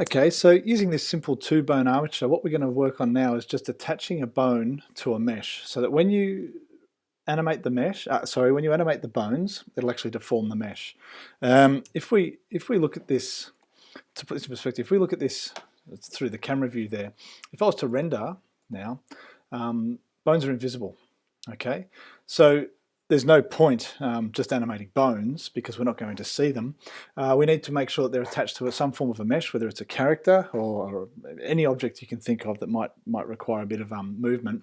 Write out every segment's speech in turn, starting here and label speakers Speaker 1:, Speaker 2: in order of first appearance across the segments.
Speaker 1: Okay, so using this simple two-bone armature, what we're going to work on now is just attaching a bone to a mesh, so that when you animate the mesh, when you animate the bones, it'll actually deform the mesh. If we look at this, to put this in perspective, if we look at this through the camera view there, if I was to render now, bones are invisible. Okay, so there's no point just animating bones because we're not going to see them. We need to make sure that they're attached to some form of a mesh, whether it's a character or any object you can think of that might require a bit of movement.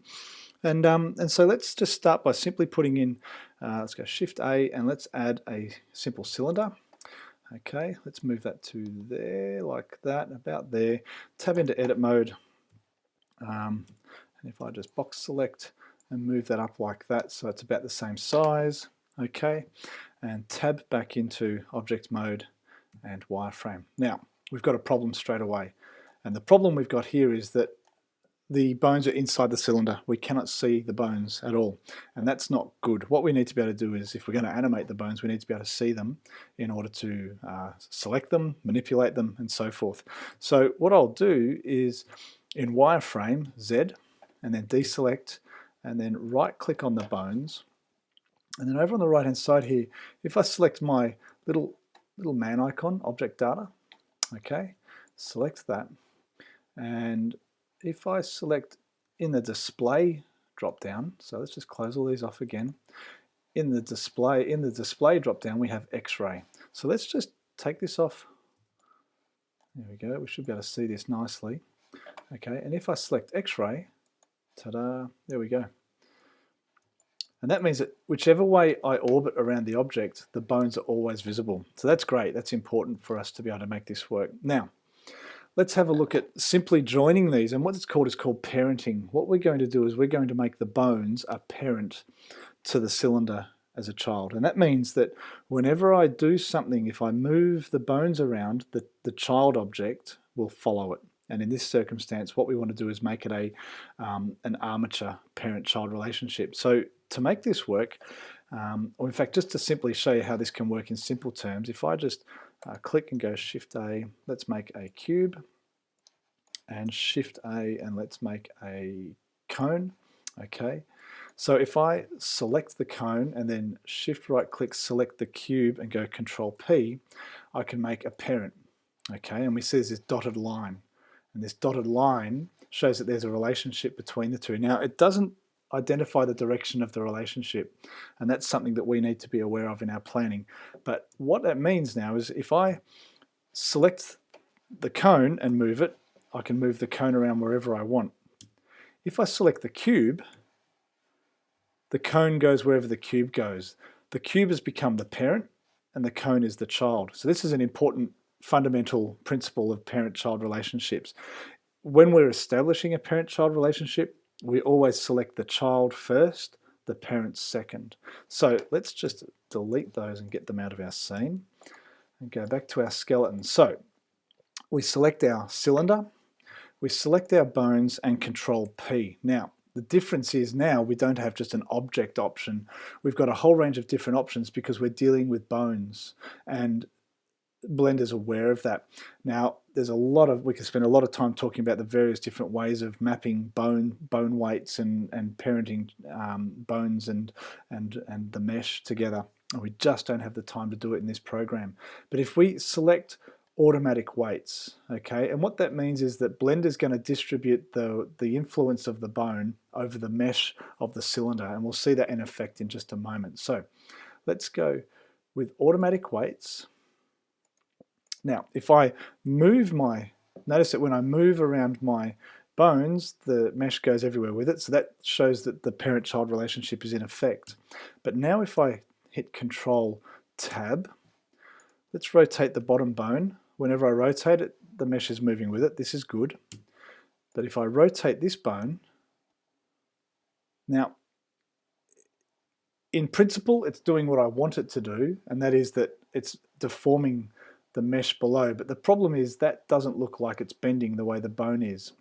Speaker 1: And so let's just start by simply putting in, let's go Shift A and let's add a simple cylinder. Okay, let's move that to there, like that, about there. Tab into edit mode. And if I just box select and move that up like that so it's about the same size, okay, and tab back into object mode and wireframe. Now, we've got a problem straight away. And the problem we've got here is that the bones are inside the cylinder. We cannot see the bones at all, and that's not good. What we need to be able to do is, if we're going to animate the bones, we need to be able to see them in order to select them, manipulate them, and so forth. So what I'll do is, in wireframe, Z, and then deselect, and then right click on the bones, and then over on the right hand side here, if I select my little man icon, object data, okay, select that, and if I select in the display drop down, so let's just close all these off again, in the display drop down we have X-ray. So let's just take this off. There we go, we should be able to see this nicely. Okay, and if I select X-ray, ta-da, there we go. And that means that whichever way I orbit around the object, the bones are always visible. So that's great, that's important for us to be able to make this work. Now, let's have a look at simply joining these, and what it's called is called parenting. What we're going to do is we're going to make the bones a parent to the cylinder as a child. And that means that whenever I do something, if I move the bones around, the child object will follow it. And in this circumstance, what we want to do is make it an armature parent-child relationship. So to make this work, or in fact, just to simply show you how this can work in simple terms, if I just click and go Shift A, let's make a cube, and Shift A and let's make a cone. Okay, so if I select the cone and then Shift right click, select the cube and go Control P, I can make a parent. Okay, and we see this dotted line, and this dotted line shows that there's a relationship between the two. Now, it doesn't identify the direction of the relationship, and that's something that we need to be aware of in our planning. But what that means now is if I select the cone and move it, I can move the cone around wherever I want. If I select the cube, the cone goes wherever the cube goes. The cube has become the parent and the cone is the child. So this is an important fundamental principle of parent-child relationships. When we're establishing a parent-child relationship, we always select the child first, the parent second. So let's just delete those and get them out of our scene and go back to our skeleton. So we select our cylinder, we select our bones and Control P. Now, the difference is now we don't have just an object option. We've got a whole range of different options because we're dealing with bones, and Blender's aware of that. Now, we can spend a lot of time talking about the various different ways of mapping bone weights and parenting bones and the mesh together. And we just don't have the time to do it in this program. But if we select automatic weights, okay, and what that means is that Blender's going to distribute the influence of the bone over the mesh of the cylinder, and we'll see that in effect in just a moment. So let's go with automatic weights. Now, if I move notice that when I move around my bones, the mesh goes everywhere with it, so that shows that the parent-child relationship is in effect. But now if I hit Control Tab, let's rotate the bottom bone. Whenever I rotate it, the mesh is moving with it. This is good. But if I rotate this bone, now, in principle, it's doing what I want it to do, and that is that it's deforming the mesh below, but the problem is that doesn't look like it's bending the way the bone is.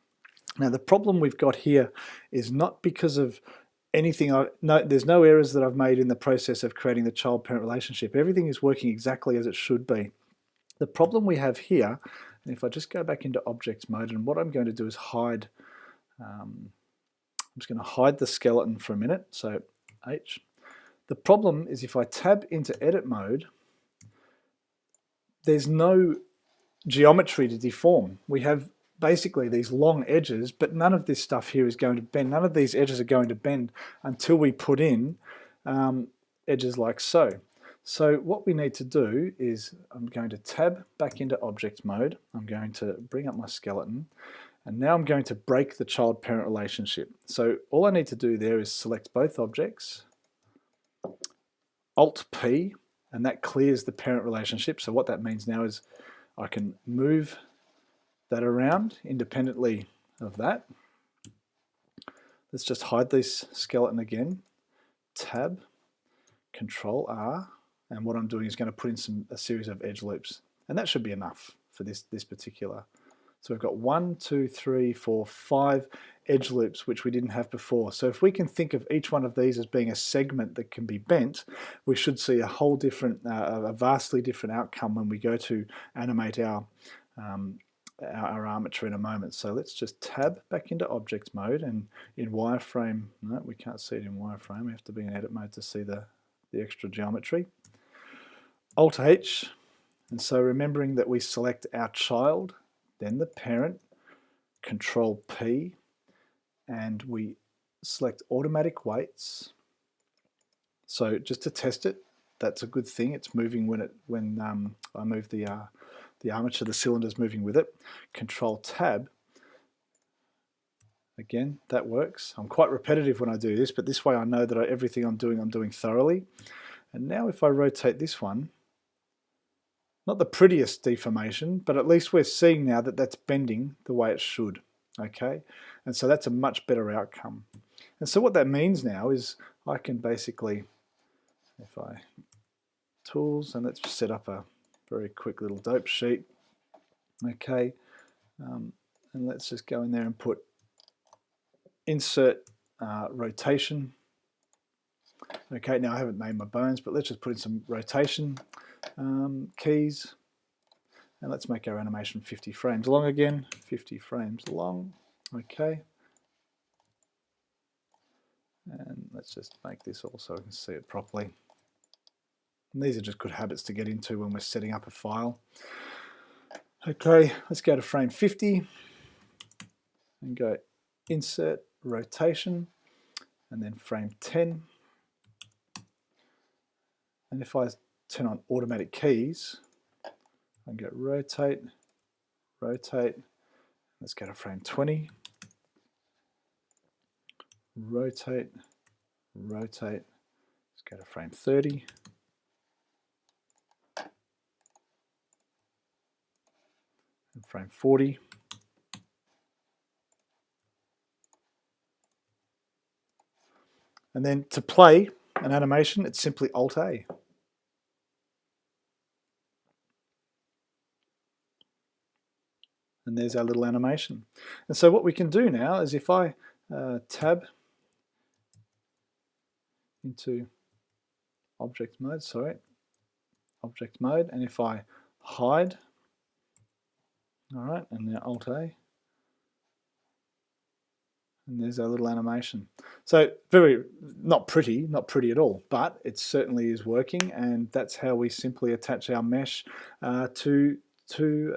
Speaker 1: Now, the problem we've got here is not because of anything, there's no errors that I've made in the process of creating the child-parent relationship. Everything is working exactly as it should be. The problem we have here, And if I just go back into objects mode, and what I'm going to do is hide, I'm just going to hide the skeleton for a minute, so H. The problem is if I tab into edit mode, there's no geometry to deform. We have basically these long edges, but none of this stuff here is going to bend. None of these edges are going to bend until we put in edges like so. So what we need to do is I'm going to tab back into object mode. I'm going to bring up my skeleton, and now I'm going to break the child-parent relationship. So all I need to do there is select both objects, Alt-P, and that clears the parent relationship. So what that means now is I can move that around independently of that. Let's just hide this skeleton again. Tab, Control R, and what I'm doing is going to put in a series of edge loops, and that should be enough for this particular. So we've got 1, 2, 3, 4, 5 edge loops, which we didn't have before. So if we can think of each one of these as being a segment that can be bent, we should see a whole different, a vastly different outcome when we go to animate our armature in a moment. So let's just tab back into object mode, and in wireframe, no, we can't see it in wireframe. We have to be in edit mode to see the extra geometry. Alt H, and so remembering that we select our child, then the parent, Control P, and we select automatic weights. So just to test it, that's a good thing. It's moving when I move the armature, the cylinder's moving with it. Control Tab. Again, that works. I'm quite repetitive when I do this, but this way I know that everything I'm doing thoroughly. And now if I rotate this one, not the prettiest deformation, but at least we're seeing now that that's bending the way it should, okay? And so that's a much better outcome. And so what that means now is I can basically, if I tools, and let's just set up a very quick little dope sheet, okay? And let's just go in there and put insert rotation. Okay, now I haven't named my bones, but let's just put in some rotation keys, and let's make our animation 50 frames long again. 50 frames long, okay. And let's just make this all so I can see it properly. And these are just good habits to get into when we're setting up a file. Okay, let's go to frame 50 and go insert rotation, and then frame 10. And if I turn on automatic keys, I can go rotate, rotate. Let's go to frame 20. Rotate, rotate. Let's go to frame 30. And frame 40. And then to play an animation, it's simply Alt-A. And there's our little animation. And so what we can do now is if I tab into object mode, and if I hide, all right, and now Alt-A, and there's our little animation. So not pretty at all, but it certainly is working, and that's how we simply attach our mesh to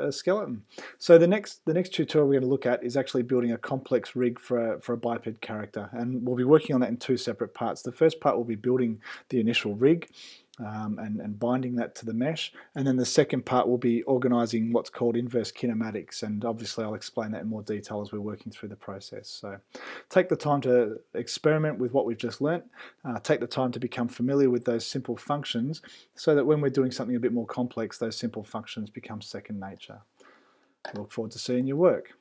Speaker 1: a skeleton. So the next tutorial we're going to look at is actually building a complex rig for a biped character, and we'll be working on that in two separate parts. The first part will be building the initial rig and binding that to the mesh, and then the second part will be organizing what's called inverse kinematics, and obviously I'll explain that in more detail as we're working through the process. So take the time to experiment with what we've just learnt, take the time to become familiar with those simple functions so that when we're doing something a bit more complex, those simple functions become second nature. I look forward to seeing your work.